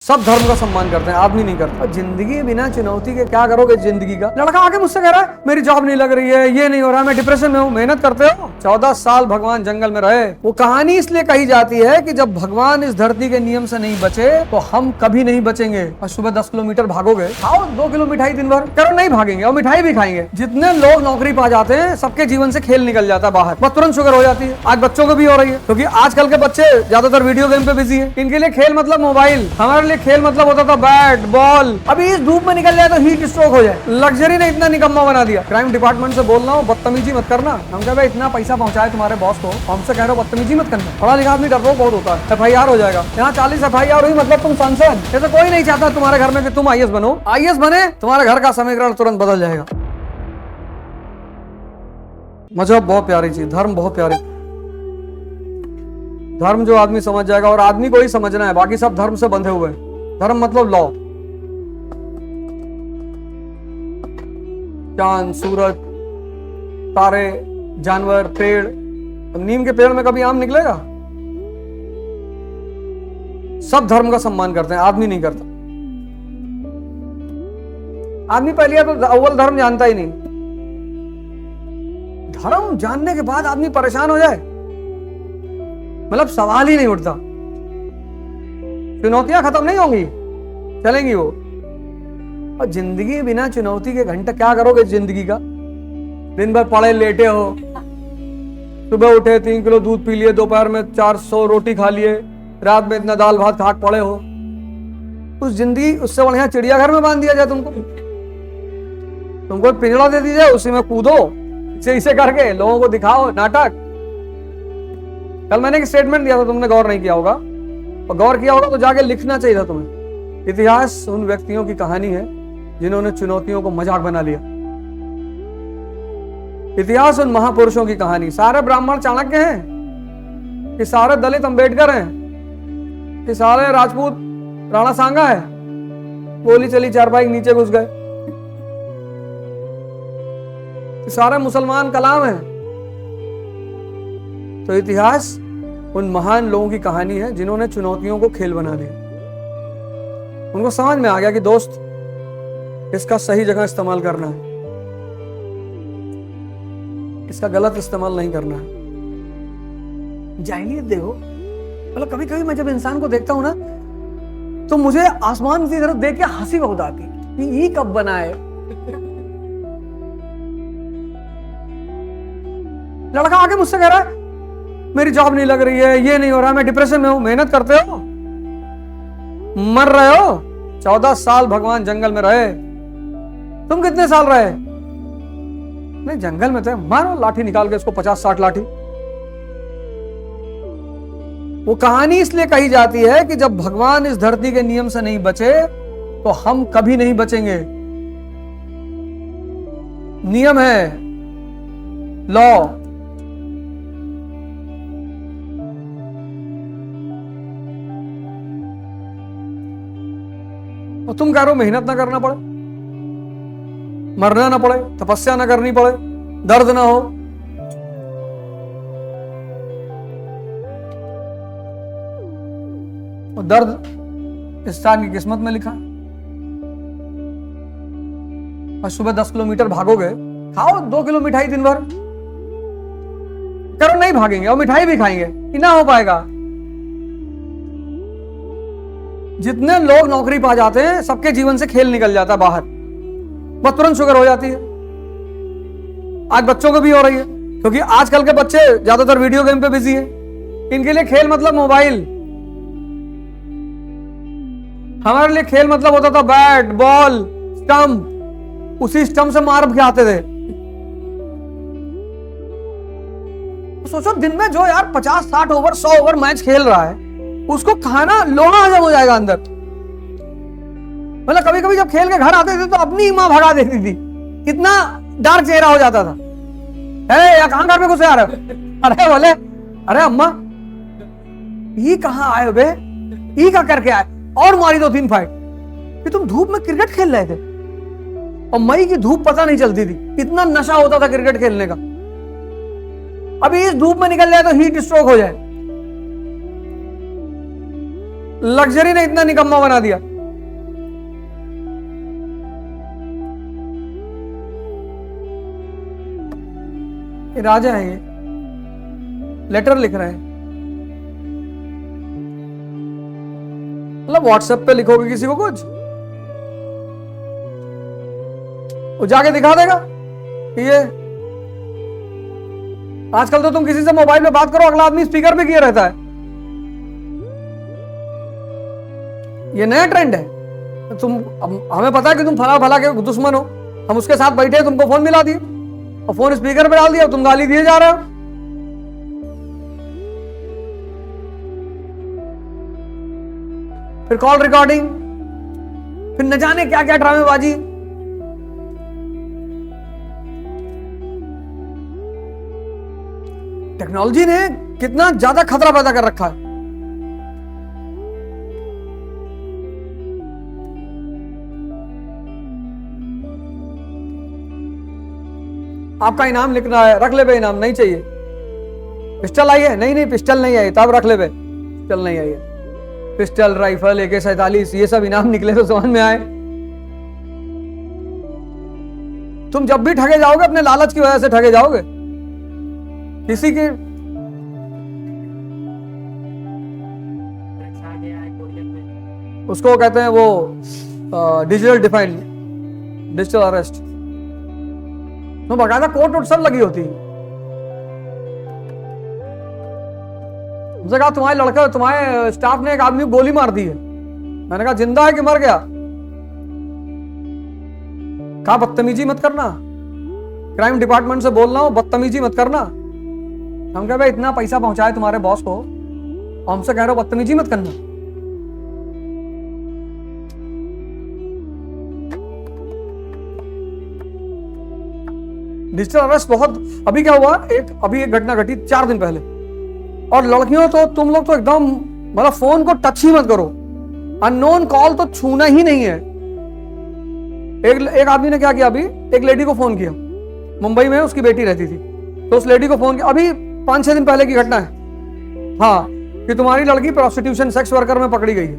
सब धर्म का सम्मान करते हैं, आदमी नहीं करता। जिंदगी बिना चुनौती के क्या करोगे जिंदगी का। लड़का आके मुझसे कह रहा है मेरी जॉब नहीं लग रही है, ये नहीं हो रहा, मैं डिप्रेशन में हूँ। मेहनत करते हो, 14 साल भगवान जंगल में रहे। वो कहानी इसलिए कही जाती है कि जब भगवान इस धरती के नियम से नहीं बचे तो हम कभी नहीं बचेंगे। और सुबह 10 किलोमीटर भागोगे, खाओ 2 किलो मिठाई दिन भर, करो नहीं भागेंगे और मिठाई भी खाएंगे। जितने लोग नौकरी पा जाते हैं सबके जीवन से खेल निकल जाता है बाहर, बस तुरंत शुगर हो जाती है। आज बच्चों को भी हो रही है क्योंकि आजकल के बच्चे ज्यादातर वीडियो गेम पे बिजी है। इनके लिए खेल मतलब मोबाइल, हमारे लिए खेल मतलब होता था बैट बॉल। अभी इस धूप में निकल जाए तो हीट स्ट्रोक हो जाए। लग्जरी ने इतना निकम्मा बना दिया। क्राइम डिपार्टमेंट से बोल रहा हूँ बदतमीजी मत करना। हम कह भाई इतना पैसा पहुंचाए तुम्हारे बॉस को, हमसे कह रहे हो बदतमीजी मत करना। पढ़ा लिखा आदमी डरपोक बहुत होता है, FIR हो जाएगा। यहाँ 40 FIR हुई मतलब तुम सांसद। जैसे कोई नहीं चाहता तुम्हारे घर में कि तुम IAS बनो। IAS बने तुम्हारे घर का समीकरण तुरंत बदल जाएगा। मजहब बहुत प्यारी चीज, धर्म बहुत प्यारी। धर्म जो आदमी समझ जाएगा, और आदमी को ही समझना है, बाकी सब धर्म से बंधे हुए हैं। धर्म मतलब लॉ। चांद, सूरज, तारे, जानवर, पेड़। नीम के पेड़ में कभी आम निकलेगा? सब धर्म का सम्मान करते हैं, आदमी नहीं करता। आदमी पहले तो अव्वल धर्म जानता ही नहीं। धर्म जानने के बाद आदमी परेशान हो जाए, मतलब सवाल ही नहीं उठता। चुनौतियां खत्म नहीं होंगी, चलेंगी वो। और जिंदगी बिना चुनौती के घंटे क्या करोगे जिंदगी का। दिन भर पड़े लेटे हो, सुबह उठे 3 किलो दूध पी लिए, दोपहर में 400 रोटी खा लिए, रात में इतना दाल भात खा पड़े हो। उस जिंदगी, उससे बढ़िया चिड़ियाघर में बांध दिया जाए तुमको पिंजड़ा दे दी जाए, उसी में कूदो, इसे करके लोगों को दिखाओ नाटक। कल मैंने एक स्टेटमेंट दिया था, तुमने गौर नहीं किया होगा, और गौर किया होगा तो जाके लिखना चाहिए था तुम्हें। इतिहास उन व्यक्तियों की कहानी है जिन्होंने चुनौतियों को मजाक बना लिया। इतिहास उन महापुरुषों की कहानी। सारे ब्राह्मण चाणक्य हैं कि सारे दलित अंबेडकर हैं कि सारे राजपूत राणा सांगा है। गोली चली, चारपाई के नीचे घुस गए। सारे मुसलमान कलाम हैं। तो इतिहास उन महान लोगों की कहानी है जिन्होंने चुनौतियों को खेल बना लिया। उनको समझ में आ गया कि दोस्त इसका सही जगह इस्तेमाल करना है, इसका गलत इस्तेमाल नहीं करना है। जाहिलियत देखो, मतलब कभी कभी मैं जब इंसान को देखता हूं ना तो मुझे आसमान की तरफ देख के हंसी बहुत आती कि ये कब बना है। लड़का आके मुझसे कह रहा है मेरी जॉब नहीं लग रही है, ये नहीं हो रहा, मैं डिप्रेशन में हूं। मेहनत करते हो, मर रहे हो। 14 साल भगवान जंगल में रहे। तुम कितने साल रहे? नहीं, जंगल में थे, मारो लाठी निकाल के इसको, 50-60 लाठी। वो कहानी इसलिए कही जाती है कि जब भगवान इस धरती के नियम से नहीं बचे तो हम कभी नहीं बचेंगे। नियम है, लॉ। और तुम कह रहे हो मेहनत ना करना पड़े, मरना ना पड़े, तपस्या ना करनी पड़े, दर्द ना हो। और दर्द इंसान की किस्मत में लिखा। और सुबह 10 किलोमीटर भागोगे, खाओ 2 किलो मिठाई दिन भर, करो नहीं भागेंगे और मिठाई भी खाएंगे, कि ना हो पाएगा। जितने लोग नौकरी पा जाते हैं सबके जीवन से खेल निकल जाता है बाहर, बस तुरंत शुगर हो जाती है। आज बच्चों को भी हो रही है क्योंकि आजकल के बच्चे ज्यादातर वीडियो गेम पे बिजी हैं। इनके लिए खेल मतलब मोबाइल, हमारे लिए खेल मतलब होता था बैट बॉल स्टंप। उसी स्टंप से मार के आते थे। सोचो दिन में जो यार 50-60 ओवर 100 ओवर मैच खेल रहा है, उसको खाना लोहा हजम हो जाएगा अंदर। मतलब कभी कभी जब खेल के घर आते थे तो अपनी मां भगा देती थी, कितना डार्क चेहरा हो जाता था। या कहां घर में घुसे आ रहे हो? अरे बोले अरे अम्मा ये कहां आए हो बे, ये क्या करके आए, और मारी 2-3 फाइट। कि तुम धूप में क्रिकेट खेल रहे थे और मई की धूप पता नहीं चलती थी, इतना नशा होता था क्रिकेट खेलने का। अभी इस धूप में निकल जाए तो हीट स्ट्रोक हो जाए। लग्जरी ने इतना निकम्मा बना दिया। ये राजा है, ये लेटर लिख रहे हैं। मतलब व्हाट्सएप पे लिखोगे किसी को कुछ, वो जाके दिखा देगा कि ये। आजकल तो तुम किसी से मोबाइल में बात करो, अगला आदमी स्पीकर पे किए रहता है। ये नया ट्रेंड है। तुम, हमें पता है कि तुम फला फला के दुश्मन हो, हम उसके साथ बैठे, तुमको फोन मिला दिए और फोन स्पीकर पे डाल दिया, तुम गाली दिए जा रहे हो। फिर कॉल रिकॉर्डिंग, फिर न जाने क्या क्या ड्रामेबाजी। टेक्नोलॉजी ने कितना ज्यादा खतरा पैदा कर रखा है। आपका इनाम लिखना है, रख ले बे, इनाम नहीं चाहिए। पिस्टल आई है, नहीं नहीं पिस्टल नहीं आई, तब रख ले बे, पिस्टल नहीं आई है। पिस्टल, राइफल, AK-47 ये सब इनाम निकले तो समझ में आए। तुम जब भी ठगे जाओगे अपने लालच की वजह से ठगे जाओगे। किसी की उसको कहते हैं वो डिजिटल अरेस्ट, तो बकायदा कोर्ट वोट सब लगी होती है। मुझे कहा तुम्हारे लड़का, तुम्हारे स्टाफ ने एक आदमी को गोली मार दी है। मैंने कहा जिंदा है कि मर गया? कहा बदतमीजी मत करना, क्राइम डिपार्टमेंट से बोल रहा हूं, बदतमीजी मत करना। हम कहा भाई इतना पैसा पहुंचाए तुम्हारे बॉस को, हमसे कह रहे हो बदतमीजी मत करना। डिजिटल अरेस्ट बहुत, अभी क्या हुआ, अभी एक घटना घटी 4 दिन पहले। और लड़कियों तो तुम लोग तो एकदम, मतलब फोन को टच ही मत करो, अननोन कॉल तो छूना ही नहीं है। एक आदमी ने क्या किया, अभी एक लेडी को फोन किया, मुंबई में उसकी बेटी रहती थी, तो उस लेडी को फोन किया, अभी 5-6 दिन पहले की घटना है, हाँ, कि तुम्हारी लड़की प्रोस्टिट्यूशन सेक्स वर्कर में पकड़ी गई है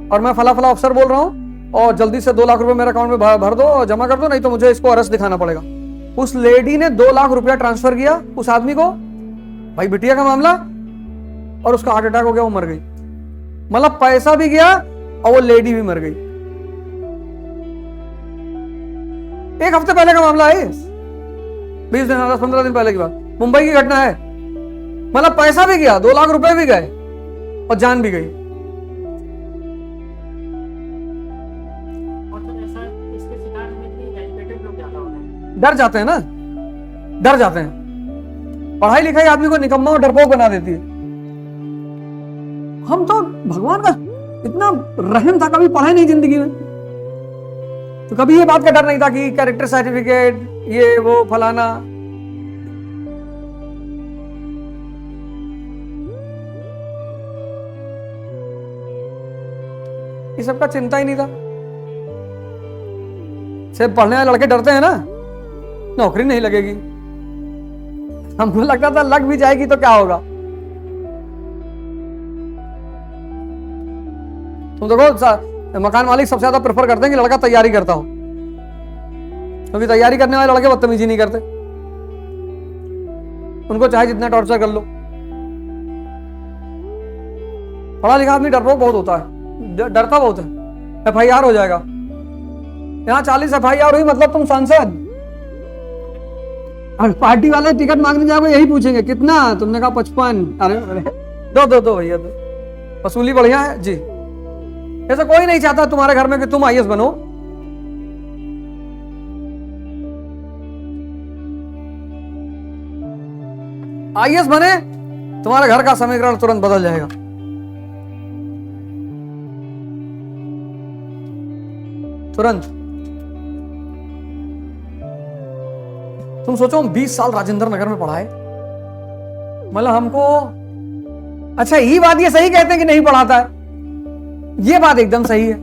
और मैं फला फला अफसर बोल रहा हूँ और जल्दी से 2 लाख रुपए मेरे अकाउंट में भर दो और जमा कर दो, नहीं तो मुझे इसको अरेस्ट दिखाना पड़ेगा। उस लेडी ने 2 लाख रुपया ट्रांसफर किया उस आदमी को, भाई बिटिया का मामला, और उसका हार्ट अटैक हो गया, वो मर गई। मतलब पैसा भी गया और वो लेडी भी मर गई। 1 हफ्ते पहले का मामला है, 20 दिन 10-15 दिन पहले की बात, मुंबई की घटना है। मतलब पैसा भी गया, 2 लाख रुपए भी गए और जान भी गई। डर जाते हैं ना, डर जाते हैं। पढ़ाई लिखाई आदमी को निकम्मा और डरपोक बना देती है। हम तो भगवान का इतना रहम था, कभी पढ़े नहीं जिंदगी में, तो कभी ये बात का डर नहीं था कि कैरेक्टर सर्टिफिकेट ये वो फलाना। ये सबका चिंता ही नहीं था। सिर्फ पढ़ने वाले लड़के डरते हैं ना, नौकरी नहीं लगेगी। हमको लगता था लग भी जाएगी तो क्या होगा। तुम देखो मकान मालिक सबसे ज्यादा प्रेफर करते हैं कि लड़का तैयारी करता हो, क्योंकि तैयारी करने वाले लड़के बदतमीजी नहीं करते, उनको चाहे जितना टॉर्चर कर लो। पढ़ा लिखा आदमी डरपोक बहुत होता है, डरता बहुत है। FIR हो जाएगा, यहाँ 40 FIR हुई मतलब तुम सांसद। और पार्टी वाले टिकट मांगने जाओगे यही पूछेंगे कितना, तुमने कहा 55। अरे दो भैया, दो। वसूली बढ़िया है जी। ऐसा कोई नहीं चाहता तुम्हारे घर में कि तुम IAS बनो। IAS बने, तुम्हारे घर का समीकरण तुरंत बदल जाएगा। तुरंत। तुम सोचो, हम 20 साल राजेंद्र नगर में पढ़ाए, मतलब हमको, अच्छा ये बात ये सही कहते हैं कि नहीं पढ़ाता है, ये बात एकदम सही है।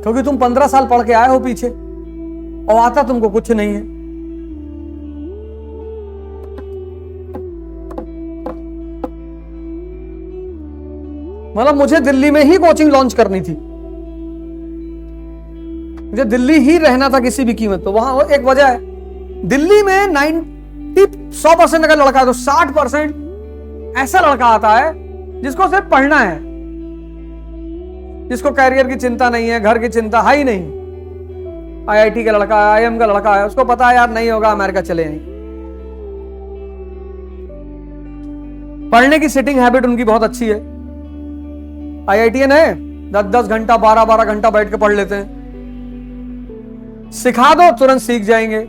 क्योंकि तुम 15 साल पढ़ के आए हो पीछे और आता तुमको कुछ नहीं है। मतलब मुझे दिल्ली में ही कोचिंग लॉन्च करनी थी, मुझे दिल्ली ही रहना था किसी भी कीमत पे। वहां एक वजह है, दिल्ली में 100% अगर लड़का है तो 60% ऐसा लड़का आता है जिसको सिर्फ पढ़ना है, जिसको कैरियर की चिंता नहीं है, घर की चिंता है ही नहीं। आईआईटी का लड़का है, आईएम का लड़का है, उसको पता है यार नहीं होगा अमेरिका चले नहीं। पढ़ने की सिटिंग हैबिट उनकी बहुत अच्छी है। आईआईटीएन है, 10-10 घंटा 12-12 घंटा बैठ के पढ़ लेते हैं। सिखा दो तुरंत सीख जाएंगे।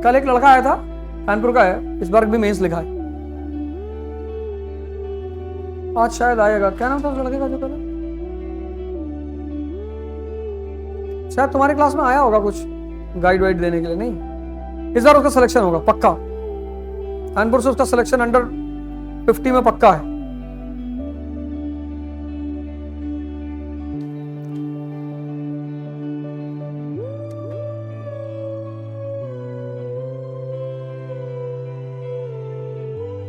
कल एक लड़का आया था, कानपुर का है, इस बार भी मेंस लिखा है, आज शायद आएगा। क्या नाम था उस लड़के का जो कल? शायद तुम्हारी क्लास में आया होगा कुछ गाइड वाइड देने के लिए। नहीं, इस बार उसका सिलेक्शन होगा पक्का। कानपुर से उसका सिलेक्शन अंडर 50 में पक्का है।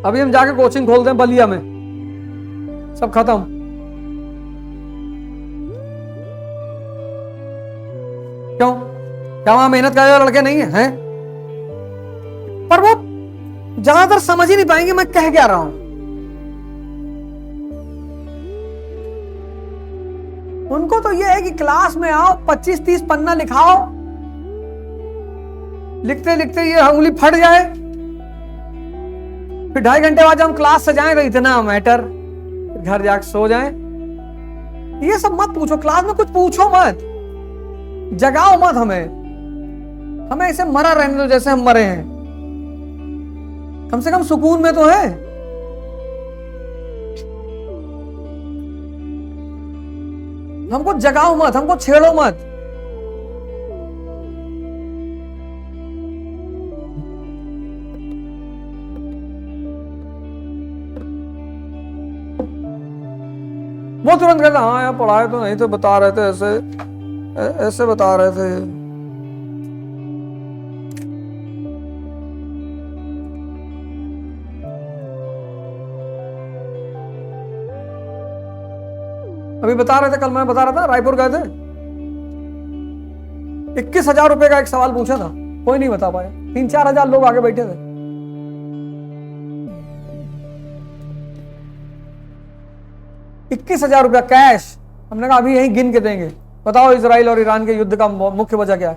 अभी हम जाके कोचिंग खोलते हैं बलिया में, सब खत्म। क्यों? क्या वहां मेहनत करने वाले लड़के नहीं है? पर वो ज्यादातर समझ ही नहीं पाएंगे मैं कह क्या रहा हूं। उनको तो ये है कि क्लास में आओ, 25-30 पन्ना लिखाओ, लिखते लिखते ये उंगली फट जाए, फिर 2.5 घंटे बाद जब हम क्लास से जाएं तो इतना मैटर, घर जाके सो जाएं। ये सब मत पूछो, क्लास में कुछ पूछो मत, जगाओ मत हमें ऐसे मरा रहने दो जैसे हम मरे हैं। कम से कम सुकून में तो है। हमको जगाओ मत, हमको छेड़ो मत। वो तुरंत कहता हाँ यार पढ़ाए तो नहीं, तो बता रहे थे ऐसे बता रहे थे। अभी बता रहे थे, कल मैं बता रहा था, रायपुर गए थे, 21,000 रुपए का एक सवाल पूछा था, कोई नहीं बता पाया। 3-4 हजार लोग आगे बैठे थे। 21,000 रुपया कैश। हमने कहा अभी यहीं गिन के देंगे, बताओ इजराइल और ईरान के युद्ध का मुख्य वजह क्या है?